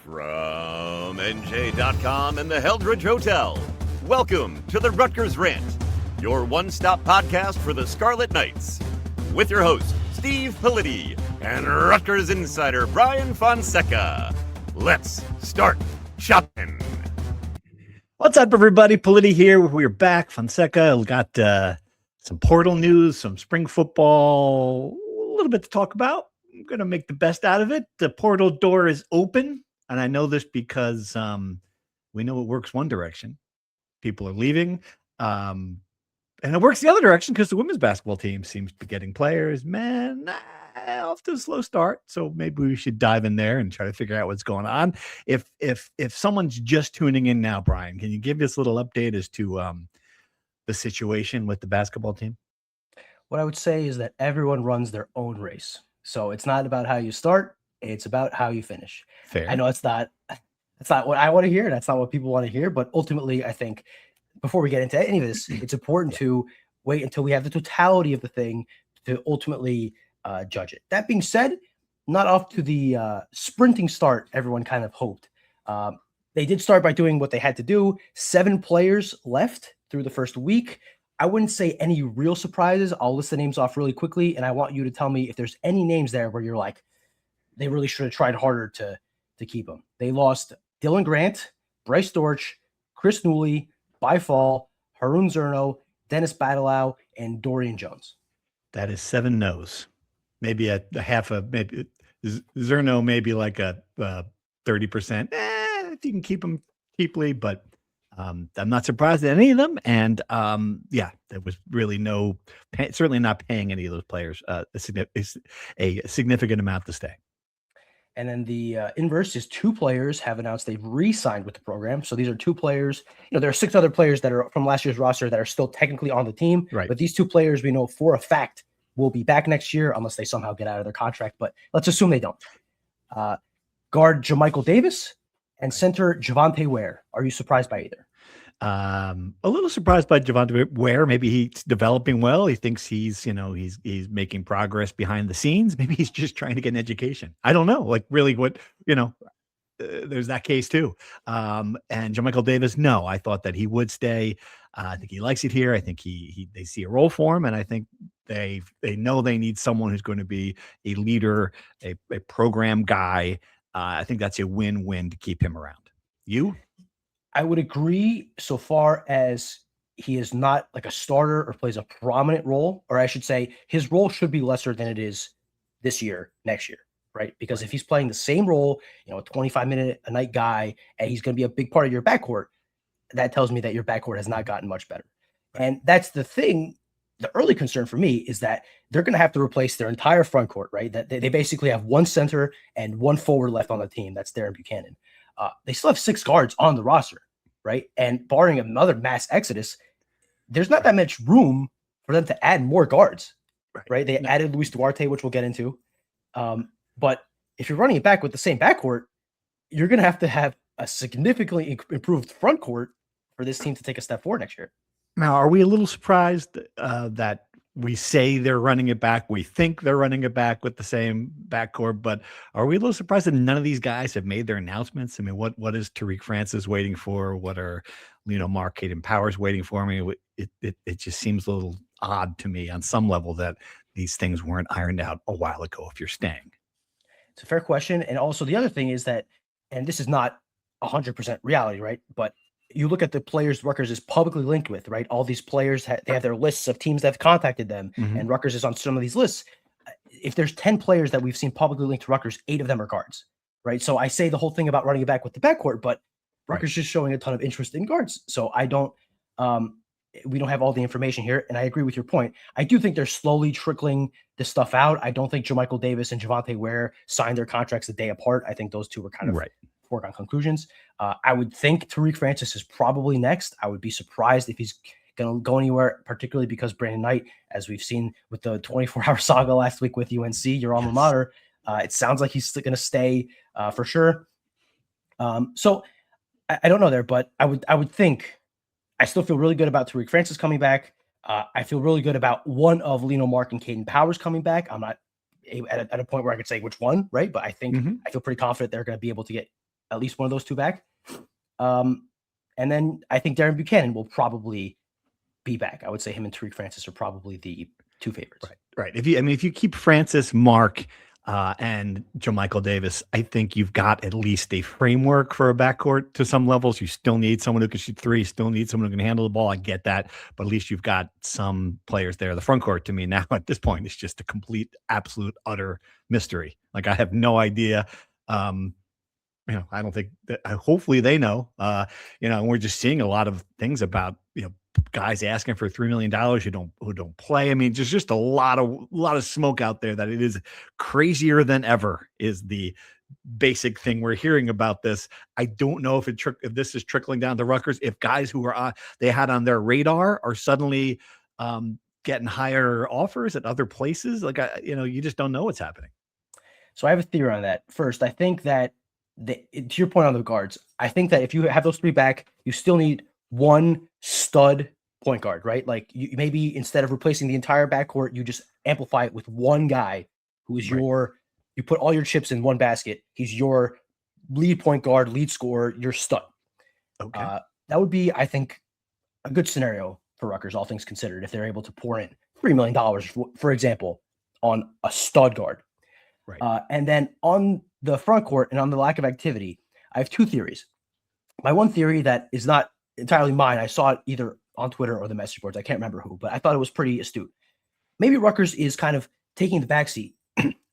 From NJ.com and the Heldridge Hotel, welcome to the Rutgers Rant, your one-stop podcast for the Scarlet Knights. With your host, Steve Politi, and Rutgers insider Brian Fonseca. Let's start shopping. What's up, everybody? Politi here. We're back. Fonseca. We got some portal news, some spring football, a little bit to talk about. I'm going to make the best out of it. The portal door is open. And I know this because we know it works one direction. People are leaving. And it works the other direction because the women's basketball team seems to be getting players. Man, off to a slow start. So maybe we should dive in there and try to figure out what's going on. If someone's just tuning in now, Brian, can you give us a little update as to the situation with the basketball team? What I would say is that everyone runs their own race. So it's not about how you start. It's about how you finish. Fair. I know it's not what I want to hear. That's not what people want to hear. But ultimately, I think before we get into any of this, it's important to wait until we have the totality of the thing to ultimately judge it. That being said, not off to the sprinting start everyone kind of hoped. They did start by doing what they had to do. 7 players left through the first week. I wouldn't say any real surprises. I'll list the names off really quickly, and I want you to tell me if there's any names there where you're like, they really should have tried harder to keep them. They lost Dylan Grant, Bryce Dortch, Chris Newley, Byfall, Harun Zerno, Dennis Badalow, and Dorian Jones. That is 7 no's. Maybe a half a maybe Zerno, maybe like a 30%. If you can keep them cheaply, but I'm not surprised at any of them. And there was really certainly not paying any of those players a significant amount to stay. And then the inverse is 2 players have announced they've re-signed with the program. So these are 2 players. There are 6 other players that are from last year's roster that are still technically on the team. Right. But these 2 players we know for a fact will be back next year unless they somehow get out of their contract. But let's assume they don't. Guard JaMychal Davis and center Javonte Ware. Are you surprised by either? A little surprised by Javonte Ware. Maybe he's developing well. He thinks he's making progress behind the scenes. Maybe he's just trying to get an education. I don't know. Like really what, there's that case too. And JaMychal Davis, no, I thought that he would stay. I think he likes it here. I think they see a role for him. And I think they know they need someone who's going to be a leader, a program guy. I think that's a win-win to keep him around. You? I would agree so far as he is not like a starter or plays a prominent role, or I should say his role should be lesser than it is this year, next year, right? Because if he's playing the same role, a 25-minute a night guy, and he's going to be a big part of your backcourt, that tells me that your backcourt has not gotten much better. And that's the thing. The early concern for me is that they're going to have to replace their entire front court, right? That they basically have 1 center and 1 forward left on the team. That's Darren Buchanan. They still have 6 guards on the roster, right? And barring another mass exodus, there's not that much room for them to add more guards, right? They added Luis Duarte, which we'll get into. But if you're running it back with the same backcourt, you're going to have a significantly improved front court for this team to take a step forward next year. Now, are we a little surprised that we say they're running it back? We think they're running it back with the same backcourt, but are we a little surprised that none of these guys have made their announcements? I mean, what is Tariq Francis waiting for? What are, Mark Caden Powers waiting for? I mean, it just seems a little odd to me on some level that these things weren't ironed out a while ago if you're staying. It's a fair question. And also the other thing is that, and this is not 100% reality, right? But you look at the players Rutgers is publicly linked with, right? All these players, they have their lists of teams that have contacted them, and Rutgers is on some of these lists. If there's 10 players that we've seen publicly linked to Rutgers, 8 of them are guards, right? So I say the whole thing about running it back with the backcourt, but Rutgers is showing a ton of interest in guards. So we don't have all the information here, and I agree with your point. I do think they're slowly trickling this stuff out. I don't think JaMychal Davis and Javonte Ware signed their contracts a day apart. I think those two were kind of foregone conclusions. I would think Tariq Francis is probably next. I would be surprised if he's going to go anywhere, particularly because Brandon Knight, as we've seen with the 24-hour saga last week with UNC, your alma mater, it sounds like he's going to stay for sure. So I don't know there, but I would think I still feel really good about Tariq Francis coming back. I feel really good about one of Lino Mark and Caden Powers coming back. I'm not at a point where I could say which one, right? But I think I feel pretty confident they're going to be able to get at least one of those two back. And then I think Darren Buchanan will probably be back. I would say him and Tariq Francis are probably the two favorites. Right. If you keep Francis, Mark, and JaMychal Davis, I think you've got at least a framework for a backcourt to some levels. You still need someone who can shoot three, still need someone who can handle the ball. I get that, but at least you've got some players there. The front court to me now at this point is just a complete, absolute, utter mystery. Like I have no idea. I don't think that hopefully they know, and we're just seeing a lot of things about, guys asking for $3 million who don't play. I mean, just a lot of smoke out there that it is crazier than ever is the basic thing we're hearing about this. I don't know if this is trickling down to Rutgers, if guys who are they had on their radar are suddenly getting higher offers at other places. Like, you just don't know what's happening. So I have a theory on that. First, I think that to your point on the guards, I think that if you have those three back, you still need one stud point guard, right? Like you maybe instead of replacing the entire backcourt, you just amplify it with one guy who is you put all your chips in one basket. He's your lead point guard, lead scorer, your stud. Okay. That would be, I think, a good scenario for Rutgers, all things considered, if they're able to pour in $3 million, for example, on a stud guard. Right. And then on the front court and on the lack of activity, I have two theories. My one theory that is not entirely mine, I saw it either on Twitter or the message boards. I can't remember who, but I thought it was pretty astute. Maybe Rutgers is kind of taking the backseat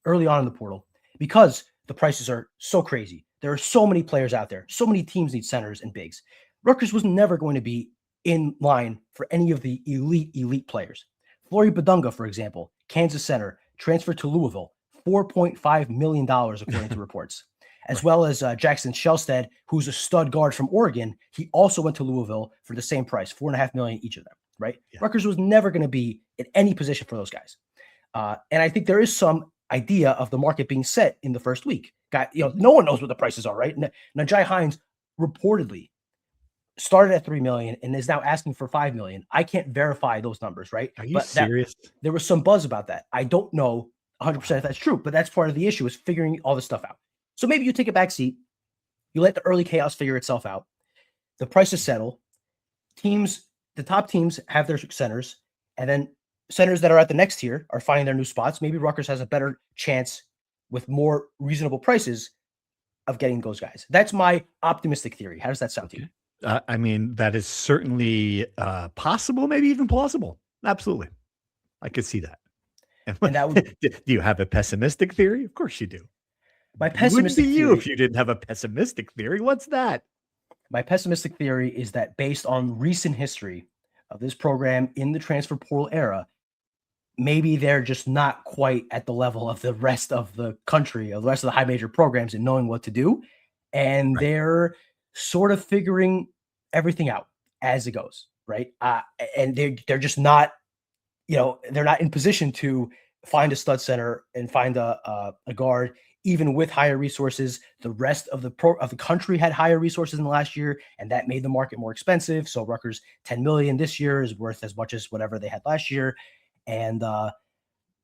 early on in the portal because the prices are so crazy. There are so many players out there. So many teams need centers and bigs. Rutgers was never going to be in line for any of the elite players. Flory Badunga, for example, Kansas center, transferred to Louisville, $4.5 million, according to reports. As well as Jackson Shelstead, who's a stud guard from Oregon. He also went to Louisville for the same price, $4.5 million each of them, right? Yeah. Rutgers was never going to be in any position for those guys. And I think there is some idea of the market being set in the first week. No one knows what the prices are, right? Najai Hines reportedly started at $3 million and is now asking for $5 million. I can't verify those numbers, right? Are you serious? There was some buzz about that. I don't know 100% if that's true, but that's part of the issue is figuring all this stuff out. So maybe you take a back seat, you let the early chaos figure itself out, the prices settle, the top teams have their centers, and then centers that are at the next tier are finding their new spots. Maybe Rutgers has a better chance with more reasonable prices of getting those guys. That's my optimistic theory. How does that sound to you? I mean, that is certainly possible, maybe even plausible. Absolutely. I could see that. And that would, do you have a pessimistic theory? Of course you do. My pessimistic theory, you if you didn't have a pessimistic theory. What's that? My pessimistic theory is that based on recent history of this program in the transfer portal era, maybe they're just not quite at the level of the rest of the country, of the rest of the high major programs in knowing what to do. And they're sort of figuring everything out as it goes, right? And they're just not, they're not in position to find a stud center and find a guard, even with higher resources. The rest of the country had higher resources in the last year, and that made the market more expensive. So Rutgers $10 million this year is worth as much as whatever they had last year. And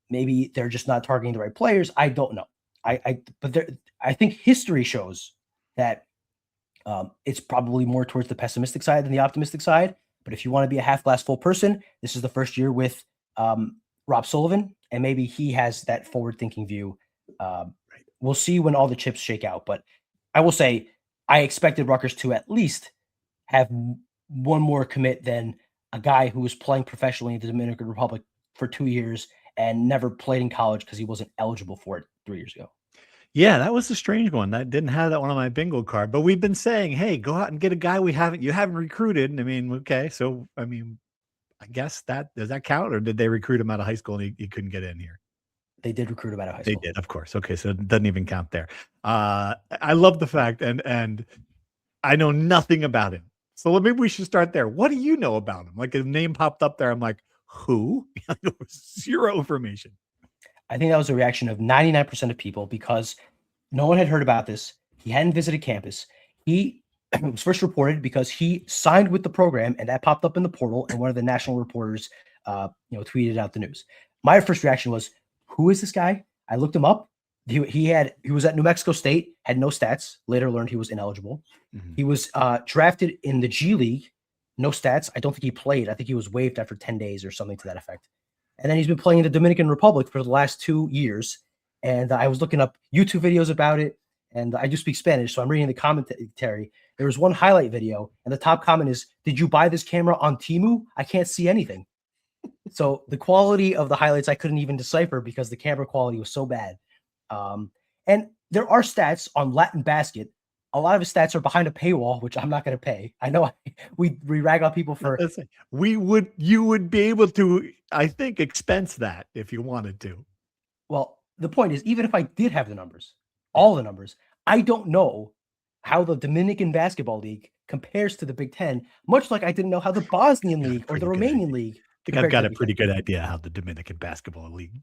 maybe they're just not targeting the right players. I don't know. I think history shows that it's probably more towards the pessimistic side than the optimistic side. But if you want to be a half glass full person, this is the first year with Rob Sullivan, and maybe he has that forward-thinking view. We'll see when all the chips shake out. But I will say I expected Rutgers to at least have one more commit than a guy who was playing professionally in the Dominican Republic for 2 years and never played in college because he wasn't eligible for it 3 years ago. Yeah, that was a strange one. I didn't have that one on my bingo card, but we've been saying, hey, go out and get a guy you haven't recruited. I mean, okay. So, I mean, I guess does that count, or did they recruit him out of high school and he couldn't get in here? They did recruit him out of high school. They did, of course. Okay. So it doesn't even count there. I love the fact, and I know nothing about him. So maybe we should start there. What do you know about him? Like a name popped up there. I'm like, who? Zero information. I think that was a reaction of 99% of people because no one had heard about this. He hadn't visited campus. He was first reported because he signed with the program, and that popped up in the portal, and one of the national reporters tweeted out the news. My first reaction was, who is this guy? I looked him up. He was at New Mexico State, had no stats. Later learned he was ineligible. Mhm. He was drafted in the G League, no stats. I don't think he played. I think he was waived after 10 days or something to that effect. And then he's been playing in the Dominican Republic for the last 2 years. And I was looking up YouTube videos about it. And I do speak Spanish, so I'm reading the commentary. There was one highlight video, and the top comment is, "Did you buy this camera on Temu? I can't see anything." So the quality of the highlights I couldn't even decipher because the camera quality was so bad. And there are stats on Latin Basket. A lot of his stats are behind a paywall, which I'm not going to pay. I know we rag on people for. You would be able to, I think, expense that if you wanted to. Well, the point is, even if I did have the numbers, all the numbers, I don't know how the Dominican Basketball League compares to the Big Ten, much like I didn't know how the Bosnian League or the Romanian League. I think I've got a pretty good idea how the Dominican Basketball League.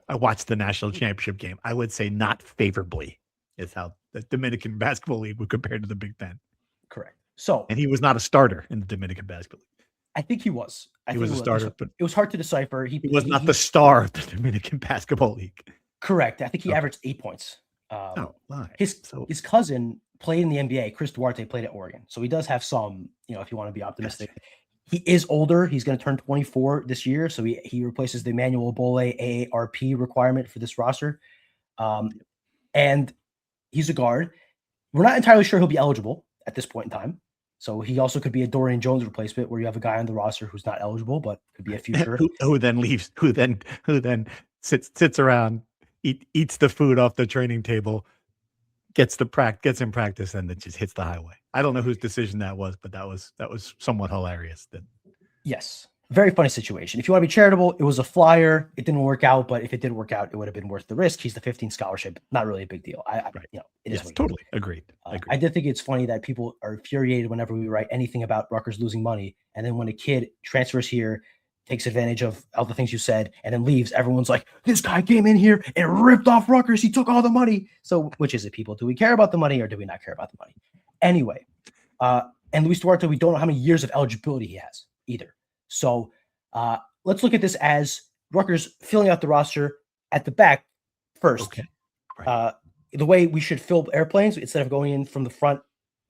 I watched the national championship game. I would say not favorably is how the Dominican Basketball League would compare to the Big Ten. Correct. So, and he was not a starter in the Dominican Basketball League. I think he was. He was a starter, but it was hard to decipher. He was not the star of the Dominican Basketball League. Correct. I think he averaged 8 points. His cousin played in the NBA. Chris Duarte played at Oregon, so he does have some. If you want to be optimistic. Yes. He is older. He's going to turn 24 this year, so he replaces the Emmanuel Bole AARP requirement for this roster. And he's a guard. We're not entirely sure he'll be eligible at this point in time. So he also could be a Dorian Jones replacement, where you have a guy on the roster who's not eligible, but could be a future. who then leaves? Who then sits around, eats the food off the training table, gets in practice, and then just hits the highway. I don't know whose decision that was, but that was somewhat hilarious. Yes. Very funny situation. If you want to be charitable, it was a flyer. It didn't work out, but if it did work out, it would have been worth the risk. He's the 15th scholarship. Not really a big deal. It is totally agreed. I did think it's funny that people are infuriated whenever we write anything about Rutgers losing money, and then when a kid transfers here, takes advantage of all the things you said, and then leaves, everyone's like, "This guy came in here and ripped off Rutgers. He took all the money." So, which is it, people? Do we care about the money or do we not care about the money? Anyway, and Luis Duarte, we don't know how many years of eligibility he has either. So let's look at this as Rutgers filling out the roster at the back first. Okay. Right. The way we should fill airplanes, instead of going in from the front,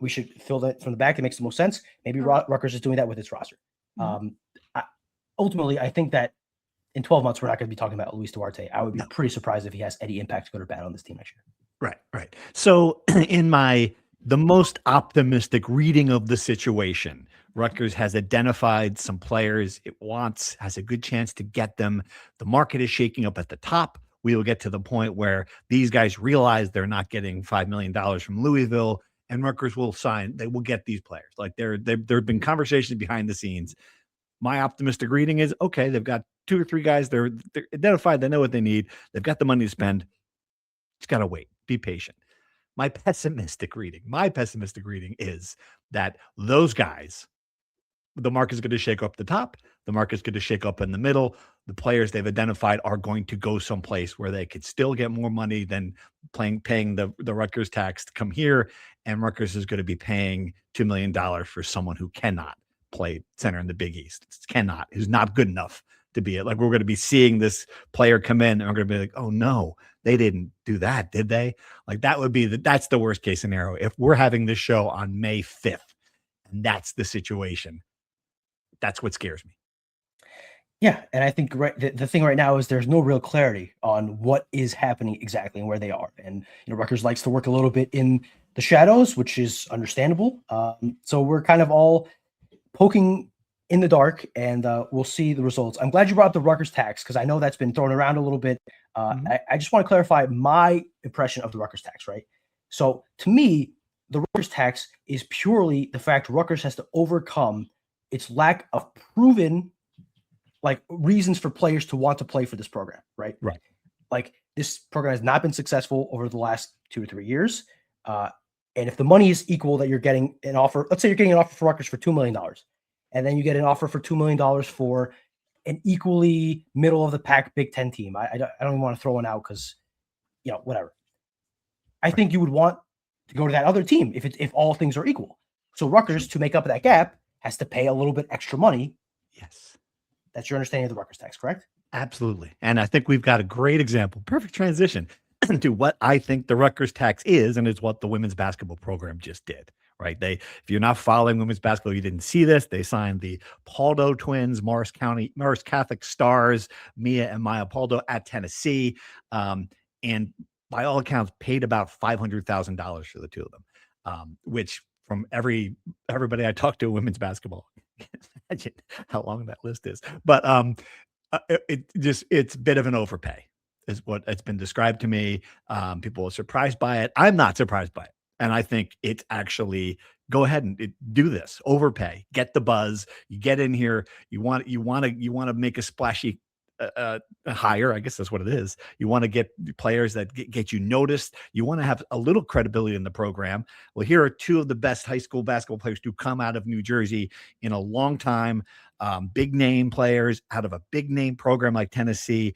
we should fill that from the back. It makes the most sense. Maybe Rutgers is doing that with its roster. Ultimately, I think that in 12 months, we're not going to be talking about Luis Duarte. I would be pretty surprised if he has any impact, good or bad, on this team next year. Right. So in the most optimistic reading of the situation, Rutgers has identified some players it wants, has a good chance to get them. The market is shaking up at the top. We will get to the point where these guys realize they're not getting $5 million from Louisville, and Rutgers will sign. They will get these players. Like there have been conversations behind the scenes. My optimistic reading is, okay, they've got 2 or 3 guys. They're identified. They know what they need. They've got the money to spend. Just got to wait. Be patient. My pessimistic reading is that those guys, the market's going to shake up the top. The market's going to shake up in the middle. The players they've identified are going to go someplace where they could still get more money than paying the Rutgers tax to come here. And Rutgers is going to be paying $2 million for someone who cannot play center in the Big East. Who's not good enough to be it. Like, we're going to be seeing this player come in and we're going to be like, oh no, they didn't do that, did they? Like, that's the worst case scenario. If we're having this show on May 5th and that's the situation, that's what scares me. Yeah, and I think the thing right now is there's no real clarity on what is happening exactly and where they are. And Rutgers likes to work a little bit in the shadows, which is understandable. So we're kind of all poking in the dark, and we'll see the results. I'm glad you brought up the Rutgers tax, because I know that's been thrown around a little bit. I just want to clarify my impression of the Rutgers tax, right? So to me, the Rutgers tax is purely the fact Rutgers has to overcome its lack of proven reasons for players to want to play for this program, right? Right. Like, this program has not been successful over the last 2 or 3 years. And if the money is equal, that you're getting an offer, let's say you're getting an offer for Rutgers for $2 million, and then you get an offer for $2 million for an equally middle of the pack Big Ten team. I don't even want to throw one out because, whatever. I think you would want to go to that other team if all things are equal. So Rutgers, to make up that gap, has to pay a little bit extra money. Yes. That's your understanding of the Rutgers tax, correct? Absolutely. And I think we've got a great example. Perfect transition. to what I think the Rutgers tax is, and it's what the women's basketball program just did. Right. If you're not following women's basketball, you didn't see this. They signed the Paldo twins, Morris Catholic stars, Mia and Maya Paldo at Tennessee. And by all accounts, paid about $500,000 for the two of them, which from everybody I talked to in women's basketball, imagine how long that list is. But it's a bit of an overpay is what it's been described to me. People are surprised by it. I'm not surprised by it. And I think it's actually go ahead and do this, overpay, get the buzz. You get in here. You want to make a splashy hire. I guess that's what it is. You want to get players that get you noticed. You want to have a little credibility in the program. Well, here are two of the best high school basketball players to come out of New Jersey in a long time. Big name players out of a big name program like Tennessee.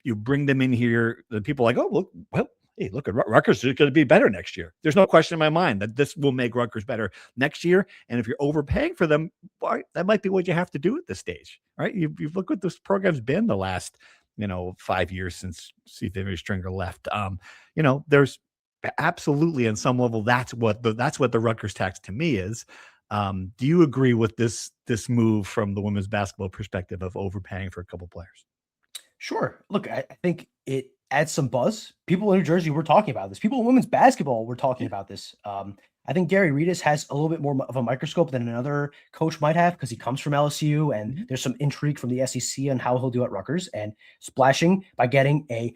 You bring them in here. The people are like, oh, look, well, hey, look at Rutgers is going to be better next year. There's no question in my mind that this will make Rutgers better next year. And if you're overpaying for them, boy, that might be what you have to do at this stage, right? You've looked what this program's been the last, 5 years since C.J. Stringer left. There's absolutely on some level that's what the Rutgers tax to me is. Do you agree with this move from the women's basketball perspective of overpaying for a couple players? Sure. Look, I think it adds some buzz. People in New Jersey were talking about this. People in women's basketball were talking about this. I think Gary Reedus has a little bit more of a microscope than another coach might have because he comes from LSU and there's some intrigue from the SEC on how he'll do at Rutgers, and splashing by getting a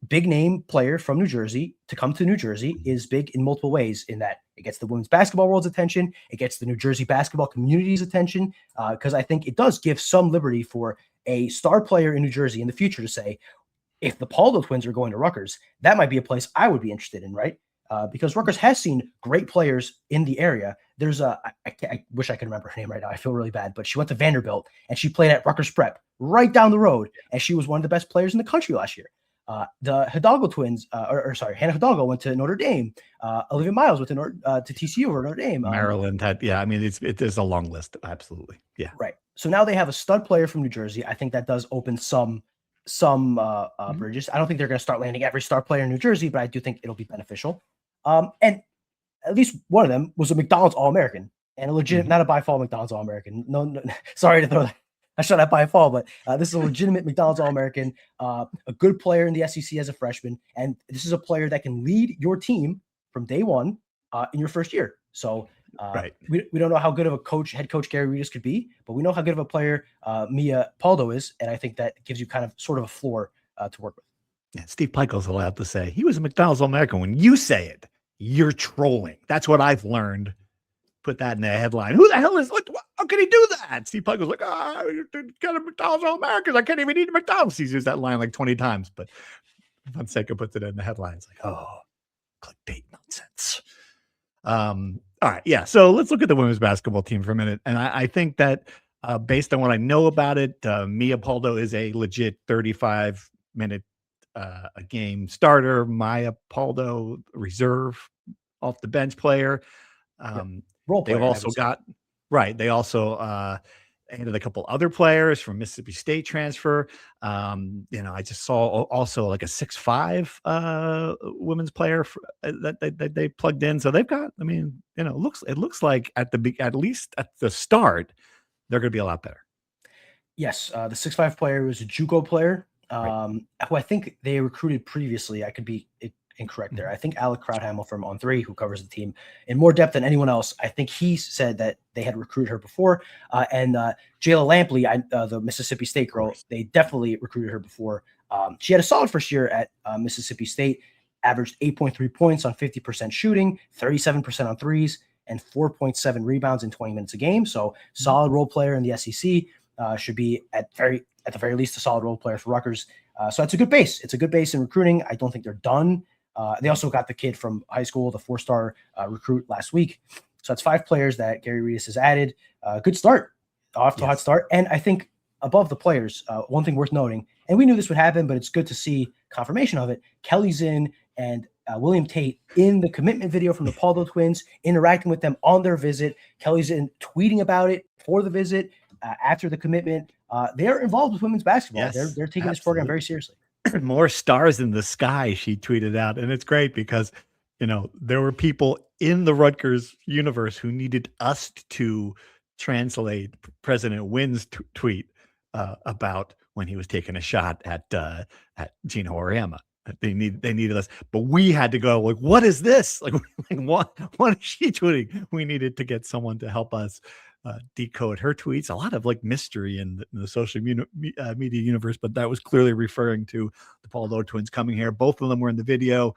big name player from New Jersey to come to New Jersey is big in multiple ways, in that it gets the women's basketball world's attention. It gets the New Jersey basketball community's attention, because I think it does give some liberty for a star player in New Jersey in the future to say, if the Paldo twins are going to Rutgers, that might be a place I would be interested in, right? Because Rutgers has seen great players in the area. There's I wish I could remember her name right now. I feel really bad, but she went to Vanderbilt and she played at Rutgers Prep right down the road, and she was one of the best players in the country last year. The Hidalgo twins, Hannah Hidalgo went to Notre Dame. Olivia Miles went to TCU or Notre Dame. Maryland had, there's a long list. Absolutely. Yeah. Right. So now they have a stud player from New Jersey. I think that does open some bridges. I don't think they're going to start landing every star player in New Jersey, but I do think it'll be beneficial. And at least one of them was a McDonald's All-American, and a legit, not a by fall McDonald's All-American. No, sorry to throw that. I shot at by fall, but this is a legitimate McDonald's All-American, a good player in the SEC as a freshman. And this is a player that can lead your team from day one in your first year. So right. We don't know how good of a head coach Gary Reedus could be, but we know how good of a player Mia Paldo is. And I think that gives you kind of sort of a floor to work with. Yeah, Steve Pikiell's allowed to say he was a McDonald's All-American. When you say it, you're trolling. That's what I've learned. Put that in the headline. Who the hell is, how can he do that? Steve Pikiell's like, got a McDonald's All-American. I can't even eat a McDonald's. He's used that line like 20 times, but Fonseca puts it in the headline. It's like, oh, clickbait nonsense. All right. Yeah. So let's look at the women's basketball team for a minute. And I think that based on what I know about it, Mia Paldo is a legit 35-minute a game starter. Maya Paldo, reserve off the bench player. Role player. They've also they also added a couple other players from Mississippi State transfer. I just saw also like a 6'5" women's player that they plugged in. So they've got, it looks like at least at the start, they're going to be a lot better. Yes. The 6'5" player was a JUCO player, who I think they recruited previously. I could be incorrect there. I think Alec Krauthamel from On 3, who covers the team in more depth than anyone else, I think he said that they had recruited her before. And Jayla Lampley, the Mississippi State girl, they definitely recruited her before. She had a solid first year at Mississippi State, averaged 8.3 points on 50% shooting, 37% on threes, and 4.7 rebounds in 20 minutes a game. So solid role player in the SEC, should be at the very least a solid role player for Rutgers. So it's a good base. It's a good base in recruiting. I don't think they're done. They also got the kid from high school, the 4-star recruit last week. So that's 5 players that Gary Reedus has added. Good start, off to a hot start. And I think above the players, one thing worth noting, and we knew this would happen, but it's good to see confirmation of it. Kelly Zinn and William Tate in the commitment video from the Paldo twins, interacting with them on their visit. Kelly Zinn tweeting about it for the visit, after the commitment. They're involved with women's basketball. Yes, they're taking this program very seriously. more stars in the sky, she tweeted out. And it's great because, there were people in the Rutgers universe who needed us to translate President Wynn's tweet about when he was taking a shot at Gino Auriemma. They needed us, but we had to go like, what is this? Like what is she tweeting? We needed to get someone to help us decode her tweets. A lot of like mystery in the social media universe, but that was clearly referring to the Paul Lowe twins coming here. Both of them were in the video.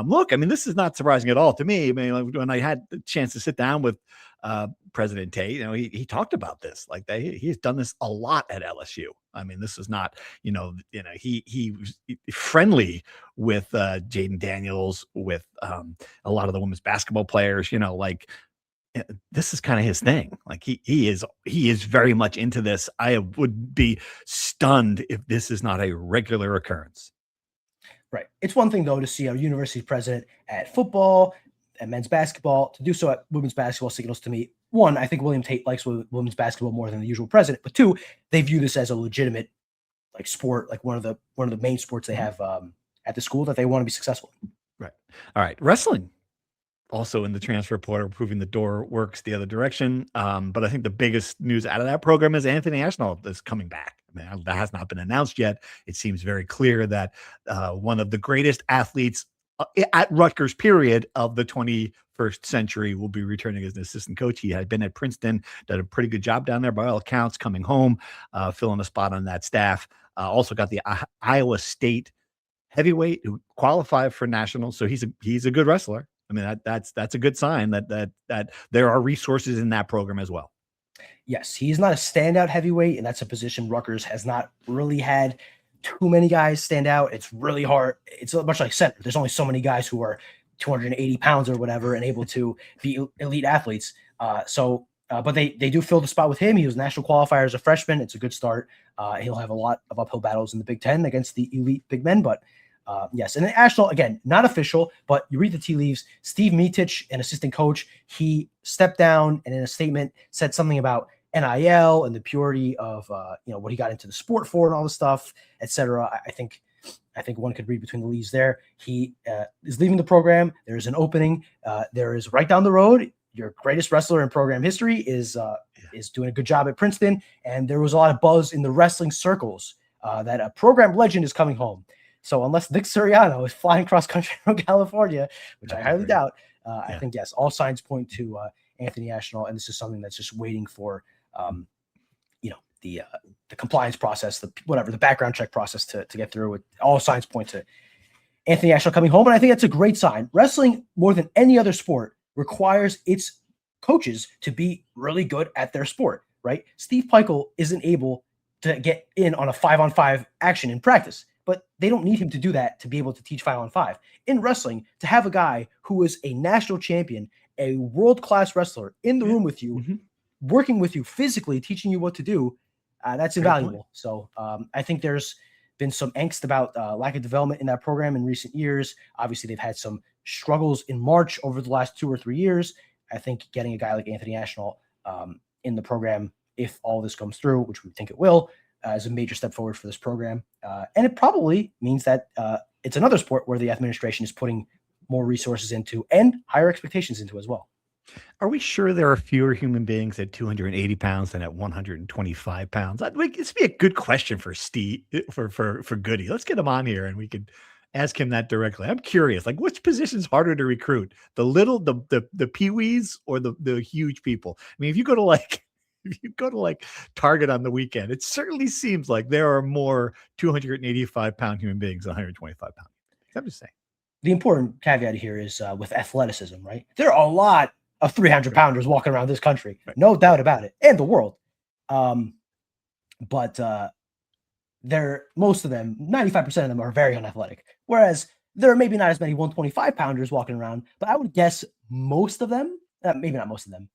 Look, I mean, this is not surprising at all to me. I mean, when I had the chance to sit down with President Tate, he talked about this. Like he's done this a lot at LSU. I mean, this is not, he was friendly with Jaden Daniels, with a lot of the women's basketball players. This is kind of his thing. Like he is very much into this. I would be stunned if this is not a regular occurrence. Right. It's one thing though to see a university president at football and men's basketball. To do so at women's basketball signals to me, one, I think William Tate likes women's basketball more than the usual president, but two, they view this as a legitimate like sport, like one of the main sports they have at the school that they want to be successful in. Right. All right. Wrestling. Also in the transfer portal, proving the door works the other direction. But I think the biggest news out of that program is Anthony Ashnault is coming back. I mean, that has not been announced yet. It seems very clear that one of the greatest athletes at Rutgers, period, of the 21st century will be returning as an assistant coach. He had been at Princeton, did a pretty good job down there by all accounts, coming home, filling a spot on that staff. Also got the Iowa State heavyweight who qualified for nationals. So he's a good wrestler. I mean, that's a good sign that there are resources in that program as well. Yes, he's not a standout heavyweight, and that's a position Rutgers has not really had too many guys stand out. It's really hard. It's much like center. There's only so many guys who are 280 pounds or whatever and able to be elite athletes. But they do fill the spot with him. He was national qualifier as a freshman. It's a good start. He'll have a lot of uphill battles in the Big Ten against the elite big men, but yes. And then Ashnault, again, not official, but you read the tea leaves. Steve Mitich, an assistant coach, he stepped down and in a statement said something about NIL and the purity of what he got into the sport for and all this stuff, etc. I think one could read between the leaves there. He is leaving the program. There's an opening. There is right down the road. Your greatest wrestler in program history is doing a good job at Princeton. And there was a lot of buzz in the wrestling circles that a program legend is coming home. So unless Nick Suriano is flying cross country from California, which I highly doubt, I think, yes, all signs point to Anthony Ashnault. And this is something that's just waiting for, the compliance process, the background check process to get through. It. All signs point to Anthony Ashnault coming home. And I think that's a great sign. Wrestling, more than any other sport, requires its coaches to be really good at their sport, right? Steve Peichel isn't able to get in on a 5-on-5 action in practice, but they don't need him to do that to be able to teach 5-on-5. In wrestling, to have a guy who is a national champion, a world-class wrestler in the room with you, working with you physically, teaching you what to do, that's invaluable. So I think there's been some angst about lack of development in that program in recent years. Obviously, they've had some struggles in March over the last 2 or 3 years. I think getting a guy like Anthony Ashnault in the program, if all this comes through, which we think it will, is a major step forward for this program. And it probably means that it's another sport where the administration is putting more resources into and higher expectations into as well. Are we sure there are fewer human beings at 280 pounds than at 125 pounds? This would be a good question for Steve, for Goody. Let's get him on here and we could ask him that directly. I'm curious, like which position's harder to recruit? The little, the peewees or the huge people? I mean, if you go to Target on the weekend, it certainly seems like there are more 285-pound human beings than 125 pound. I'm just saying. The important caveat here is with athleticism, right? There are a lot of 300-pounders walking around this country, no doubt about it, and the world. But most of them, 95% of them are very unathletic. Whereas there are maybe not as many 125-pounders walking around, but I would guess most of them, maybe not most of them,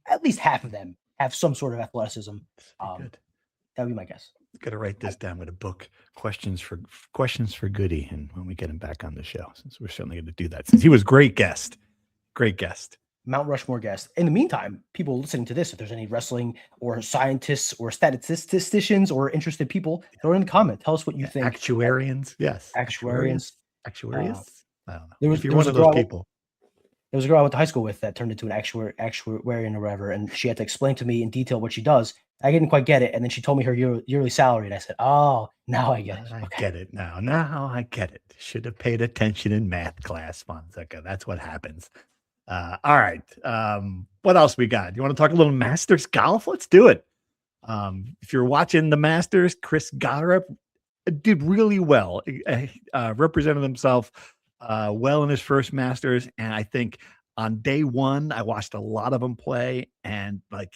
at least half of them have some sort of athleticism. That would be my guess. Got to write this down with a book. Questions for Goody, and when we get him back on the show, since we're certainly going to do that, since he was great guest. Mount Rushmore guest. In the meantime, people listening to this, if there's any wrestling or scientists or statisticians or interested people, throw it in the comment. Tell us what you think. Actuarians, yes. Actuarians. Actuarians. I don't know. There was, If you're there was one a of those girl, people, there was a girl I went to high school with that turned into an actuarian or whatever, and she had to explain to me in detail what she does. I didn't quite get it, and then she told me her yearly salary, and I said, "Oh, now I get it." I Okay. get it now. Now I get it. Should have paid attention in math class, Fonseca. That's what happens. All right. What else we got? You want to talk a little Masters golf? Let's do it. If you're watching the Masters, Chris Goddard did really well. Represented himself well in his first Masters, and I think on day one, I watched a lot of him play, and like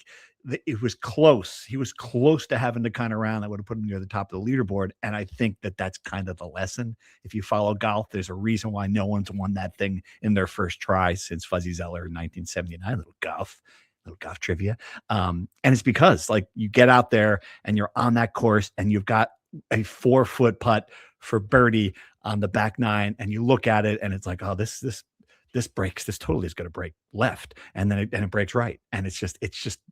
it was close. He was close to having the kind of round that would have put him near the top of the leaderboard. And I think that that's kind of the lesson. If you follow golf, there's a reason why no one's won that thing in their first try since Fuzzy Zeller in 1979. Little golf trivia. And it's because like you get out there and you're on that course and you've got a 4-foot putt for birdie on the back nine, and you look at it and it's like, oh, this breaks. This totally is going to break left, and then it breaks right, and it's just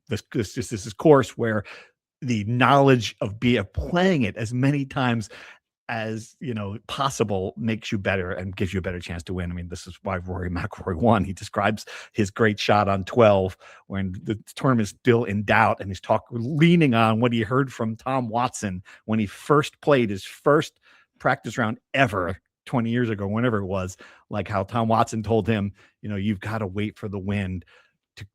this course where the knowledge of playing it as many times as possible makes you better and gives you a better chance to win. I mean, this is why Rory McIlroy won. He describes his great shot on 12 when the tournament is still in doubt, and he's leaning on what he heard from Tom Watson when he first played his first practice round ever 20 years ago, whenever it was, like how Tom Watson told him, you've got to wait for the wind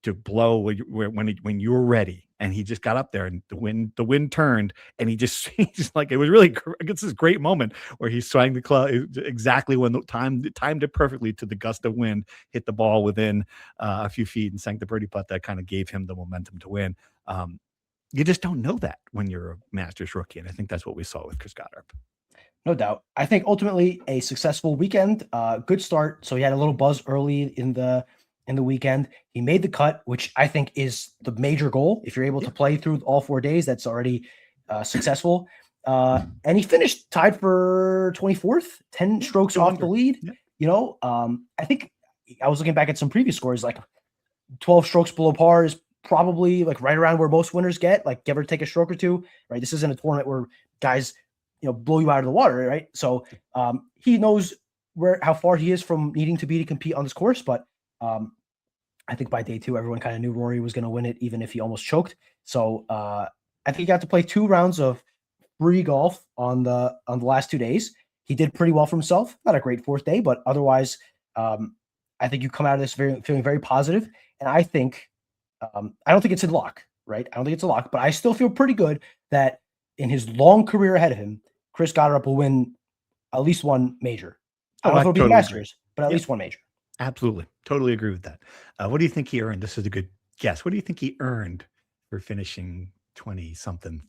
to blow when you're ready. And he just got up there and the wind turned, and he just like, it was really, it's this great moment where he's swung the club exactly when the timed it perfectly to the gust of wind, hit the ball within a few feet and sank the birdie putt that kind of gave him the momentum to win. You just don't know that when you're a Masters rookie. And I think that's what we saw with Chris Goddard. No doubt. I think ultimately a successful weekend, good start. So he had a little buzz early in the weekend. He made the cut, which I think is the major goal. If you're able to play through all 4 days, that's already successful. And he finished tied for 24th, 10 strokes off the lead. Yeah. I think I was looking back at some previous scores, like 12 strokes below par is probably like right around where most winners get, like give or take a stroke or two, right? This isn't a tournament where guys blow you out of the water, right? So he knows how far he is from needing to be to compete on this course. But I think by day 2, everyone kind of knew Rory was going to win it, even if he almost choked. So I think he got to play 2 rounds of free golf on the last 2 days. He did pretty well for himself. Not a great 4th day, but otherwise, I think you come out of this feeling very positive. And I think I don't think it's in lock, right? I don't think it's a lock, but I still feel pretty good that in his long career ahead of him, Chris Goddard will win at least one major. I don't know if it'll be the Masters, but at least one major. Absolutely. Totally agree with that. What do you think he earned? This is a good guess. What do you think he earned for finishing 20-something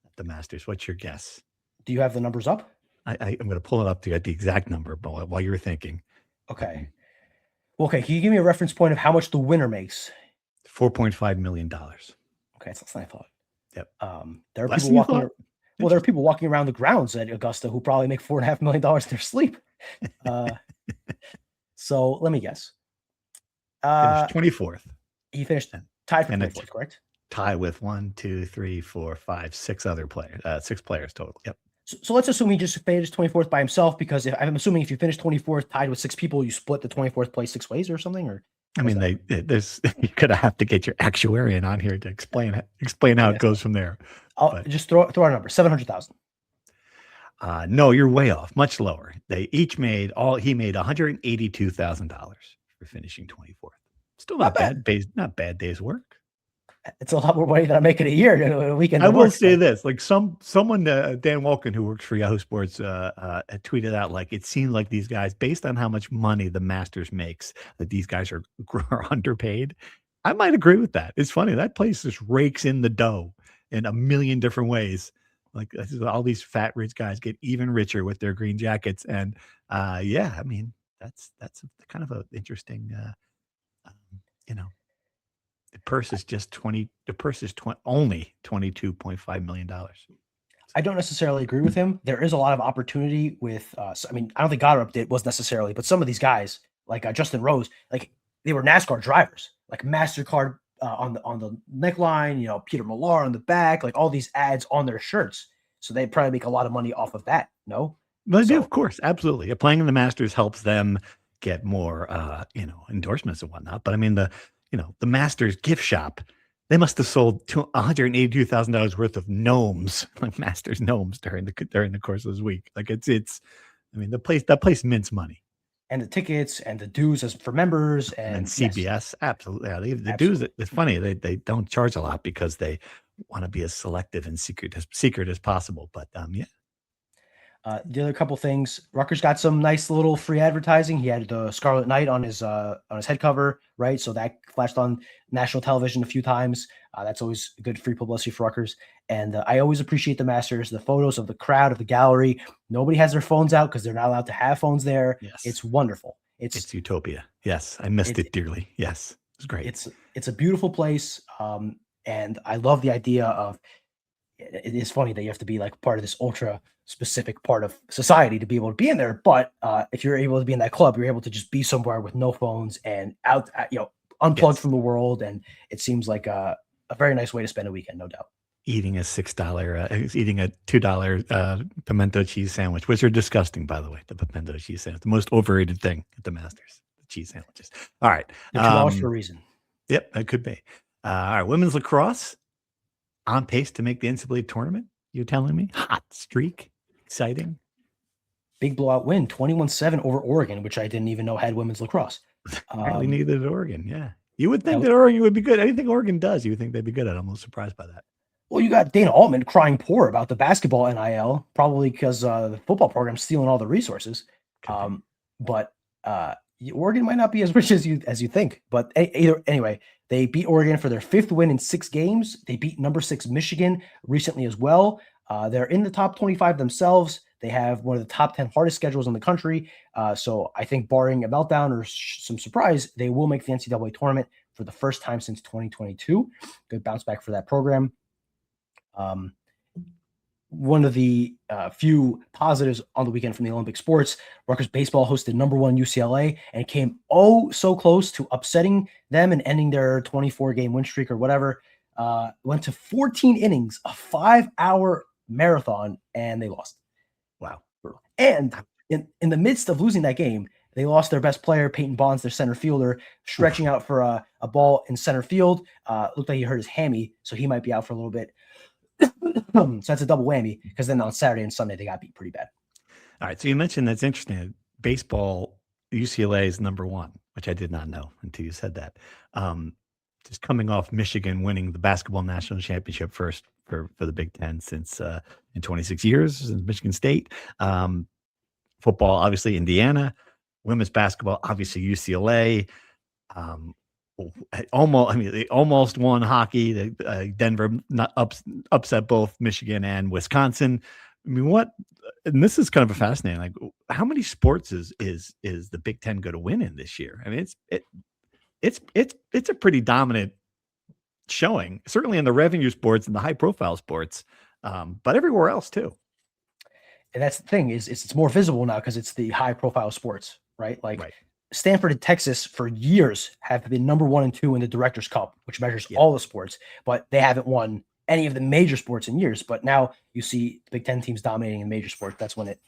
at the Masters? What's your guess? Do you have the numbers up? I'm going to pull it up to get the exact number, but while you're thinking. Okay. Well, okay. Can you give me a reference point of how much the winner makes? $4.5 million. Okay. That's less than I thought. Yep. There are people walking around the grounds at Augusta who probably make $4.5 million in their sleep. So let me guess. Finished 24th. He finished tied for 24th, correct? Tie with 1, 2, 3, 4, 5, 6 other players. 6 players total. Yep. So let's assume he just finished 24th by himself, because I'm assuming if you finish 24th tied with 6 people, you split the 24th place 6 ways or something, or. I mean, you're gonna have to get your actuarian on here to explain how it goes from there. I'll just throw out a number: 700,000. No, you're way off. Much lower. He made $182,000 for finishing 24th. Still not bad. Not bad day's work. It's a lot more money than I make in a year in a weekend. I will say this: like someone, Dan Walken, who works for Yahoo Sports, tweeted out like it seemed like these guys, based on how much money the Masters makes, that these guys are underpaid. I might agree with that. It's funny, that place just rakes in the dough in a million different ways. Like all these fat rich guys get even richer with their green jackets, and I mean that's kind of an interesting, The purse is only $22.5 million. I don't necessarily agree with him. There is a lot of opportunity with, I don't think Goddard was necessarily, but some of these guys like Justin Rose, like they were NASCAR drivers. like MasterCard on the neckline, you know, Peter Millar on the back, like all these ads on their shirts. So they probably make a lot of money off of that. No, Well, they do, so of course, absolutely. Playing in the Masters helps them get more, endorsements and whatnot. But I mean, the Masters gift shop, they must have sold $182,000 worth of gnomes, like Masters gnomes during the course of this week. Like it's. I mean, that place mints money. and the tickets and the dues as for members And and yes, CBS, absolutely. Yeah, the dues. absolutely. It's funny they don't charge a lot because they want to be as selective and secret as possible. But yeah. The other couple things, Rutgers got some nice little free advertising. He had the Scarlet Knight on his head cover, right? So that flashed on national television a few times. That's always good free publicity for Rutgers. And I always appreciate the Masters, the photos of the crowd, of the gallery. Nobody has their phones out because they're not allowed to have phones there. Yes. It's wonderful. It's utopia. Yes, I missed it dearly. Yes, it's great. It's a beautiful place, and I love the idea of. It is funny that you have to be like part of this ultra specific part of society to be able to be in there. But if you're able to be in that club, you're able to just be somewhere with no phones and unplugged Yes. from the world. And it seems like a very nice way to spend a weekend, no doubt. Eating a eating a $2 pimento cheese sandwich, which are disgusting, by the way. The pimento cheese sandwich, the most overrated thing at the Masters, the cheese sandwiches. All right, They're $2 for a reason. Yep, that could be. All right, women's lacrosse on pace to make the NCAA tournament. You're telling me? Hot streak, exciting. Big blowout win, 21-7 over Oregon, which I didn't even know had women's lacrosse. Apparently neither did Oregon. Yeah, you would think that Oregon would be good. Anything Oregon does, you would think they'd be good at. I'm a little surprised by that. Well, you got Dana Altman crying poor about the basketball NIL, probably because the football program's stealing all the resources. But Oregon might not be as rich as you think. But anyway, they beat Oregon for their 5th win in 6 games. They beat number 6 Michigan recently as well. They're in the top 25 themselves. They have one of the top 10 hardest schedules in the country. So I think barring a meltdown or some surprise, they will make the NCAA tournament for the first time since 2022. Good bounce back for that program. One of the few positives on the weekend from the Olympic sports, Rutgers baseball hosted number 1 UCLA and came so close to upsetting them and ending their 24-game win streak or whatever. Went to 14 innings, a 5-hour marathon, and they lost. Wow. And in the midst of losing that game, they lost their best player, Peyton Bonds, their center fielder, stretching out for a ball in center field. Looked like he hurt his hammy, so he might be out for a little bit. So that's a double whammy because then on Saturday and Sunday they got beat pretty bad. All right. So you mentioned that's interesting. Baseball, UCLA is number 1, which I did not know until you said that. Just coming off Michigan winning the basketball national championship first for the Big Ten since in 26 years since Michigan State. Football, obviously Indiana. Women's basketball, obviously UCLA. They almost won hockey. Denver upset both Michigan and Wisconsin. I mean, and this is kind of a fascinating. Like, how many sports is the Big Ten going to win in this year? I mean, it's a pretty dominant showing, certainly in the revenue sports and the high profile sports, but everywhere else too. And that's the thing is it's more visible now because it's the high profile sports, right? Like. Right. Stanford and Texas for years have been number 1 and 2 in the Directors' Cup, which measures all the sports, but they haven't won any of the major sports in years. But now you see the Big Ten teams dominating in major sports. That's when it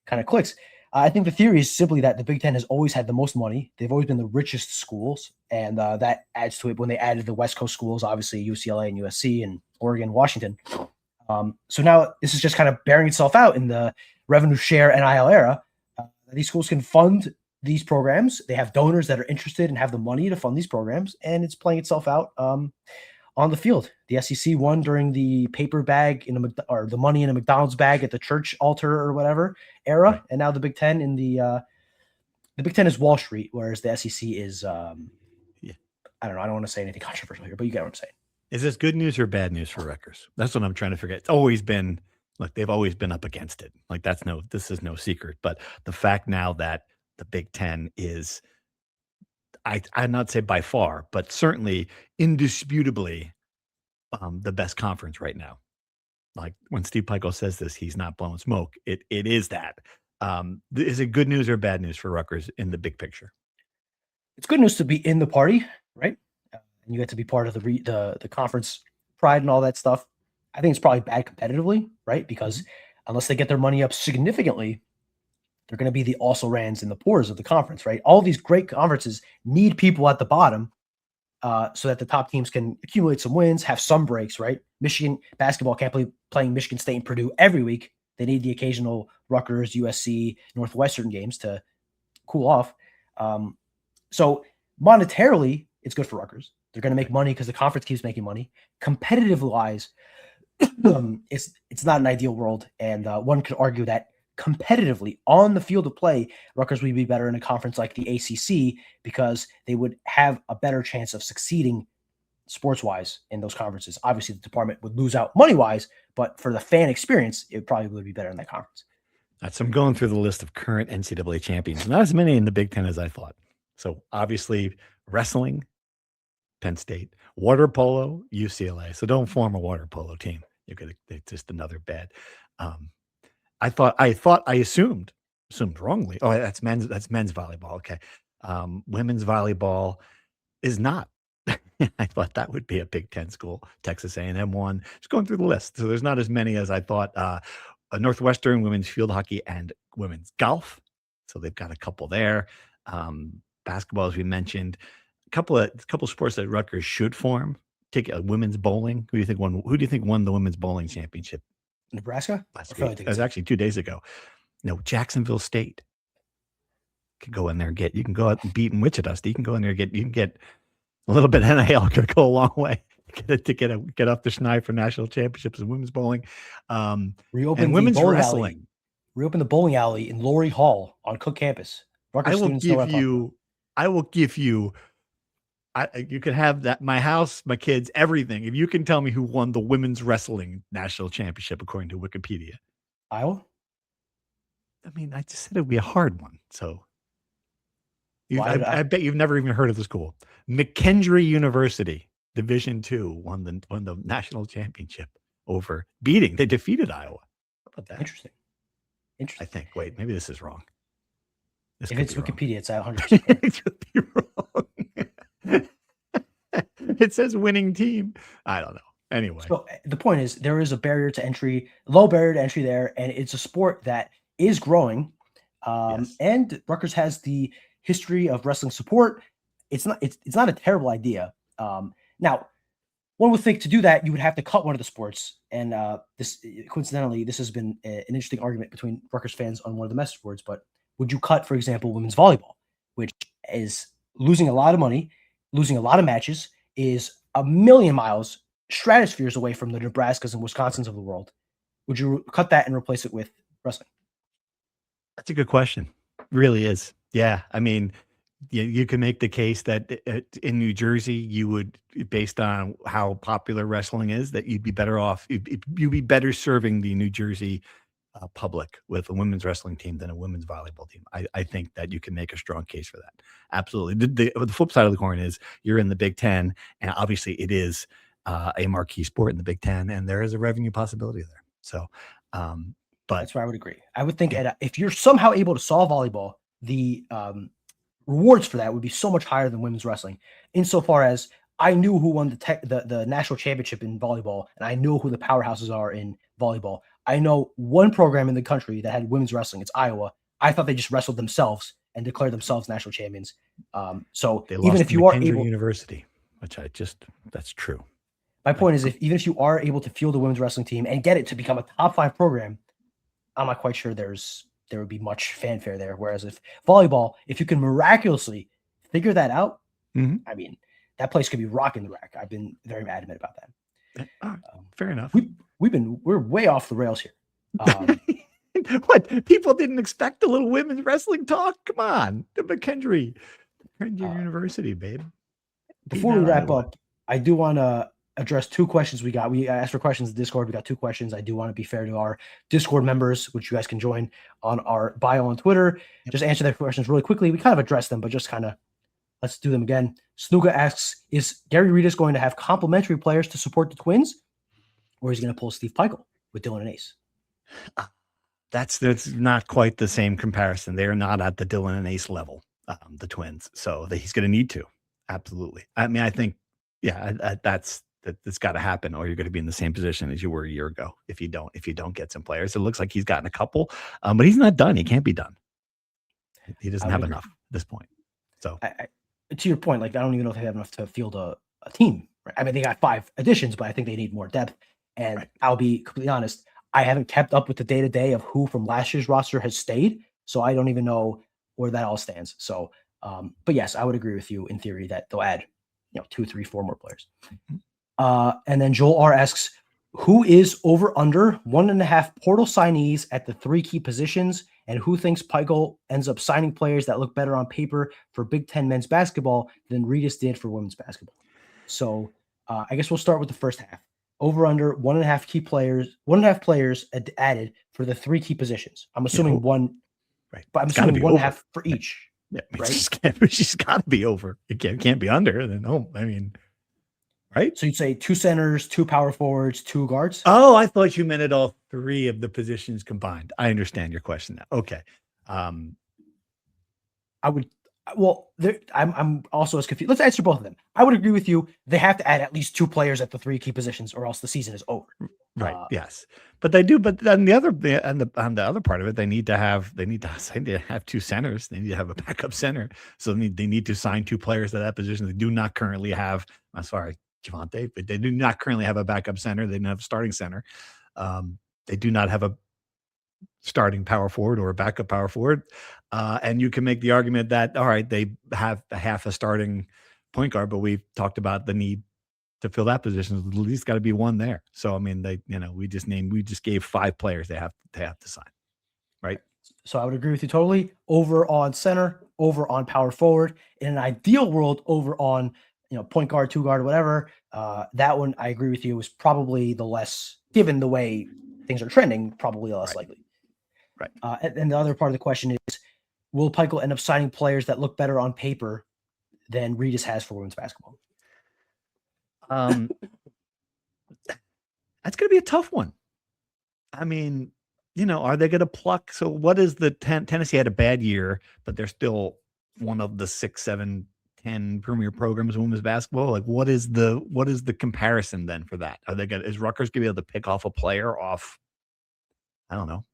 kind of clicks. I think the theory is simply that the Big Ten has always had the most money. They've always been the richest schools, and that adds to it when they added the West Coast schools, obviously UCLA and USC and Oregon, Washington. So now this is just kind of bearing itself out in the revenue share NIL era. These schools can fund these programs. They have donors that are interested and have the money to fund these programs, and it's playing itself out on the field. The SEC won during the paper bag or the money in a McDonald's bag at the church altar or whatever era, right. And now the Big Ten the Big Ten is Wall Street, whereas the SEC is I don't know. I don't want to say anything controversial here, but you get what I'm saying. Is this good news or bad news for Rutgers? That's what I'm trying to figure out. It's always been they've always been up against it. Like this is no secret, but the fact now that the Big Ten is, I'd not say by far, but certainly indisputably the best conference right now. Like when Steve Pikiell says this, he's not blowing smoke. It is that. Is it good news or bad news for Rutgers in the big picture? It's good news to be in the party, right? and you get to be part of the conference pride and all that stuff. I think it's probably bad competitively, right? Because unless they get their money up significantly, they're going to be the also-rans and the poors of the conference, right? All these great conferences need people at the bottom so that the top teams can accumulate some wins, have some breaks, right? Michigan basketball can't be playing Michigan State and Purdue every week. They need the occasional Rutgers, USC, Northwestern games to cool off. So monetarily, it's good for Rutgers. They're going to make money because the conference keeps making money. Competitive-wise, it's not an ideal world, and one could argue that competitively on the field of play, Rutgers would be better in a conference like the ACC because they would have a better chance of succeeding sports-wise in those conferences. Obviously, the department would lose out money-wise, but for the fan experience, it probably would be better in that conference. So I'm going through the list of current NCAA champions. Not as many in the Big Ten as I thought. So obviously, wrestling, Penn State, water polo, UCLA. So don't form a water polo team. It's just another bad. I assumed wrongly. Oh, that's men's volleyball. Okay. Women's volleyball is not. I thought that would be a Big Ten school. Texas A&M won. Just going through the list. So there's not as many as I thought. Northwestern women's field hockey and women's golf. So they've got a couple there. Basketball, as we mentioned, a couple sports that Rutgers should form. Take women's bowling. Who do you think won the women's bowling championship? Nebraska? Last week. It was actually 2 days ago. No, Jacksonville State could go in there and get. You can go out and beat in Wichita State. You can go in there and you can get a little bit of NIL. Could go a long way. Get up the schneid for national championships in women's bowling. Reopen and women's wrestling. Alley. Reopen the bowling alley in Laurie Hall on Cook campus. I will give you. You can have that. My house, my kids, everything. If you can tell me who won the women's wrestling national championship according to Wikipedia. Iowa. I mean, I just said it would be a hard one. So, I bet you've never even heard of the school. McKendree University, Division II, won the national championship over beating. They defeated Iowa. How about that? Interesting. I think. Wait, maybe this is wrong. If it's Wikipedia, it's 100%. It could be wrong. It says winning team. I don't know. Anyway. So the point is there is a barrier to entry, low barrier to entry there, and it's a sport that is growing. Yes. And Rutgers has the history of wrestling support. It's not a terrible idea. Now, one would think to do that, you would have to cut one of the sports. And this has been an interesting argument between Rutgers fans on one of the message boards. But would you cut, for example, women's volleyball, which is losing a lot of money, losing a lot of matches, is a million miles, stratospheres away from the Nebraskas and Wisconsins of the world? Would you cut that and replace it with wrestling? That's a good question. It really is. Yeah. I mean, you can make the case that in New Jersey, you would, based on how popular wrestling is, that you'd be better off. You'd be better serving the New Jersey public with a women's wrestling team than a women's volleyball team. I think that you can make a strong case for that. Absolutely. The flip side of the coin is you're in the Big Ten, and obviously it is a marquee sport in the Big Ten, and there is a revenue possibility there. So, but that's where I would agree. I would think if you're somehow able to solve volleyball, the rewards for that would be so much higher than women's wrestling. Insofar as I knew who won the national championship in volleyball, and I know who the powerhouses are in volleyball. I know one program in the country that had women's wrestling. It's Iowa. I thought they just wrestled themselves and declared themselves national champions. So they even if you are able, University, which that's true. My point is, even if you are able to field a women's wrestling team and get it to become a top 5 program, I'm not quite sure there would be much fanfare there. Whereas if volleyball, if you can miraculously figure that out, I mean, that place could be rocking the rack. I've been very adamant about that. Fair enough. We're way off the rails here. What? People didn't expect a little women's wrestling talk? Come on. The McKendree University, babe. Before we wrap up, I do want to address 2 questions we got. We asked for questions in Discord. We got 2 questions. I do want to be fair to our Discord members, which you guys can join on our bio on Twitter. Yep. Just answer their questions really quickly. We kind of addressed them, but just kind of let's do them again. Snuga asks, is Gary Reedus going to have complementary players to support the Twins, or is he going to pull Steve Peichel with Dylan and Ace? That's not quite the same comparison. They are not at the Dylan and Ace level, the Twins. So he's going to need to. Absolutely. I mean, I think Yeah, that's got to happen, or you're going to be in the same position as you were a year ago if you don't get some players. It looks like he's gotten a couple, but he's not done. He can't be done. He doesn't have enough at this point. So, to your point, like I don't even know if they have enough to field a team. Right? I mean, they got 5 additions, but I think they need more depth. And I'll be completely honest, I haven't kept up with the day-to-day of who from last year's roster has stayed, so I don't even know where that all stands. So, but yes, I would agree with you in theory that they'll add, 2, 3, 4 more players. And then Joel R asks, who is over under 1.5 portal signees at the 3 key positions, and who thinks Peichel ends up signing players that look better on paper for Big Ten men's basketball than Regis did for women's basketball? So I guess we'll start with the first half. Over under 1.5 players added for the 3 key positions. I'm assuming one, right? But I'm assuming 1.5 for each. Yeah, right. She's got to be over. It can't be under. Then right. So you'd say 2 centers, 2 power forwards, 2 guards. Oh, I thought you meant it all 3 of the positions combined. I understand your question now. Okay. I would. Well, I'm also as confused. Let's answer both of them. I would agree with you. They have to add at least 2 players at the 3 key positions, or else the season is over. Right. Yes, but they do. But then on the other part of it, they need to have 2 centers. They need to have a backup center. So they need to sign 2 players to that position. They do not currently have. I'm sorry, Javante, but they do not currently have a backup center. They don't have a starting center. They do not have a starting power forward or a backup power forward. And you can make the argument that, all right, they have half a starting point guard, but we've talked about the need to fill that position. At least got to be one there. So, I mean, we just gave 5 players they have to sign. Right. So I would agree with you totally. Over on center, over on power forward. In an ideal world, over on, point guard, 2 guard, whatever. That one, I agree with you, is probably the less, given the way things are trending, probably less likely. Right. And the other part of the question is, will Peichel end up signing players that look better on paper than Regis has for women's basketball? That's going to be a tough one. I mean, are they going to pluck? So what is the Tennessee had a bad year, but they're still one of the 6, 7, 10 premier programs in women's basketball. Like, what is the comparison then for that? Is Rutgers going to be able to pick off a player off, I don't know,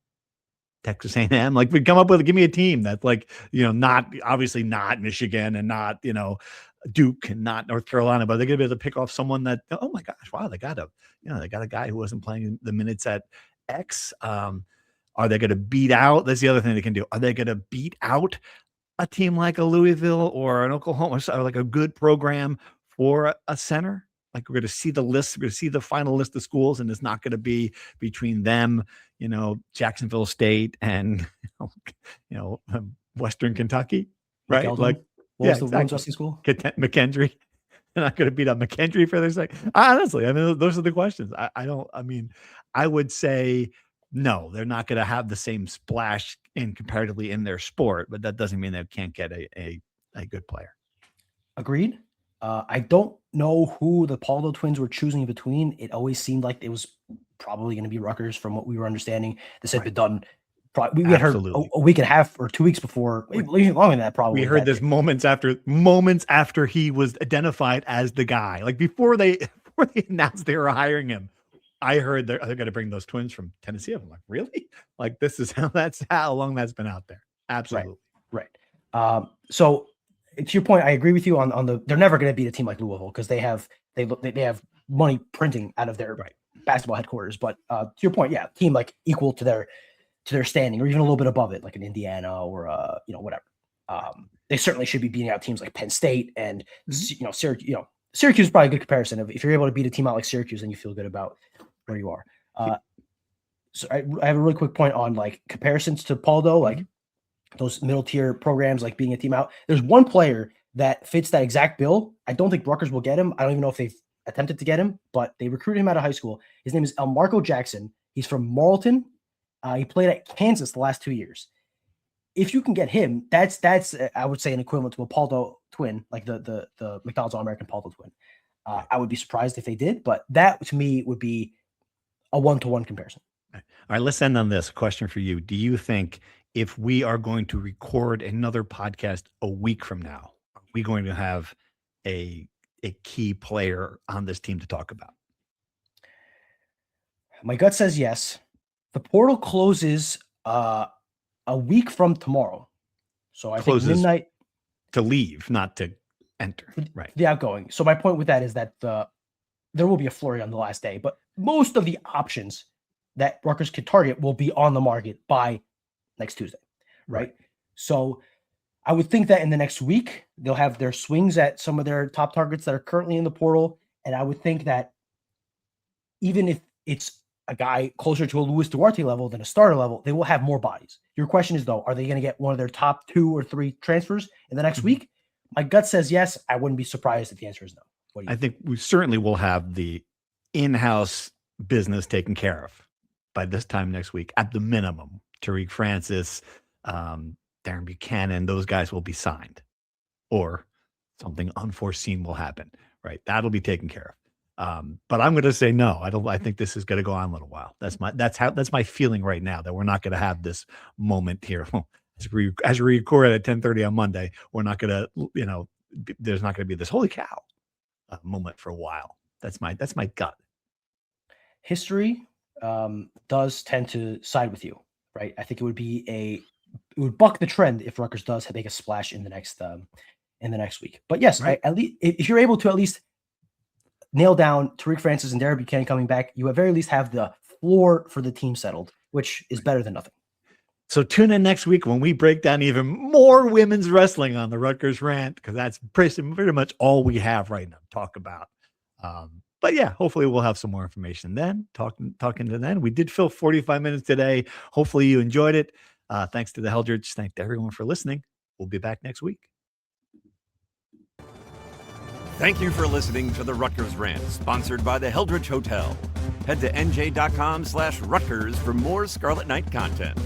Texas A&M? Like, we come up with, give me a team that's like, not obviously not Michigan and not, Duke and not North Carolina, but they're going to be able to pick off someone that, oh my gosh, wow, they got a guy who wasn't playing the minutes at X. Are they going to beat out? That's the other thing they can do. Are they going to beat out a team like a Louisville or an Oklahoma, or like a good program for a center? Like, we're going to see the list, we're going to see the final list of schools, and it's not going to be between them, Jacksonville State and, Western Kentucky, right? McElvin? Like, what was the women's wrestling school? McKendree. They're not going to beat up McKendree for their sake. Honestly, I mean, those are the questions. I would say no, they're not going to have the same splash comparatively in their sport, but that doesn't mean they can't get a good player. Agreed. I don't know who the Paldo twins were choosing between. It always seemed like it was probably going to be Rutgers from what we were understanding. This had been done. We had heard a week and a half or 2 weeks before, even longer than that. Probably we heard this moments after he was identified as the guy. Like, before they announced they were hiring him, I heard they're going to bring those twins from Tennessee. I'm like, really? Like, this is how long that's been out there. Absolutely. Right. So to your point, I agree with you on the, they're never going to beat a team like Louisville because they have money printing out of their basketball headquarters. But to your point, yeah, team like equal to their standing or even a little bit above it, like an Indiana or whatever. They certainly should be beating out teams like Penn State and Syracuse. Syracuse is probably a good comparison. If you're able to beat a team out like Syracuse, then you feel good about where you are. So I have a really quick point on like comparisons to Paldo, like those middle tier programs, like being a team out. There's one player that fits that exact bill. I don't think Rutgers will get him. I don't even know if they've attempted to get him, but they recruited him out of high school. His name is Elmarco Jackson. He's from Marlton. He played at Kansas the last 2 years. If you can get him, that's I would say an equivalent to a Paldo twin, like the McDonald's All-American Paldo twin. I would be surprised if they did, but that to me would be a 1-to-1 comparison. All right, let's end on this question for you. Do you think if we are going to record another podcast a week from now, are we going to have a a key player on this team to talk about? My gut says yes. The portal closes a week from tomorrow. So I think midnight to leave, not to enter. Right. The outgoing. So my point with that is that there will be a flurry on the last day, but most of the options that Rutgers could target will be on the market by next Tuesday. Right. So I would think that in the next week, they'll have their swings at some of their top targets that are currently in the portal. And I would think that even if it's a guy closer to a Luis Duarte level than a starter level, they will have more bodies. Your question is, though, are they going to get one of their top 2 or 3 transfers in the next week? My gut says yes. I wouldn't be surprised if the answer is no. I think we certainly will have the in-house business taken care of by this time next week, at the minimum. Tariq Francis, Darren Buchanan, those guys will be signed, or something unforeseen will happen, right? That'll be taken care of. But I'm going to say no. I think this is going to go on a little while. That's my feeling right now, that we're not going to have this moment here. As we record at 10:30 on Monday, we're not going to, there's not going to be this holy cow moment for a while. That's my gut. History does tend to side with you, right? I think it would buck the trend if Rutgers does make a splash in the next week. But yes, right. At least if you're able to at least nail down Tariq Francis and Darren Buchanan coming back, you at very least have the floor for the team settled, which is better than nothing. So tune in next week when we break down even more women's wrestling on the Rutgers Rant, because that's pretty much all we have right now to talk about. But yeah, hopefully we'll have some more information then. Talking to then. We did fill 45 minutes today. Hopefully you enjoyed it. Thanks to the Heldridge. Thanks to everyone for listening. We'll be back next week. Thank you for listening to the Rutgers Rant, sponsored by the Heldridge Hotel. Head to nj.com/Rutgers for more Scarlet Knight content.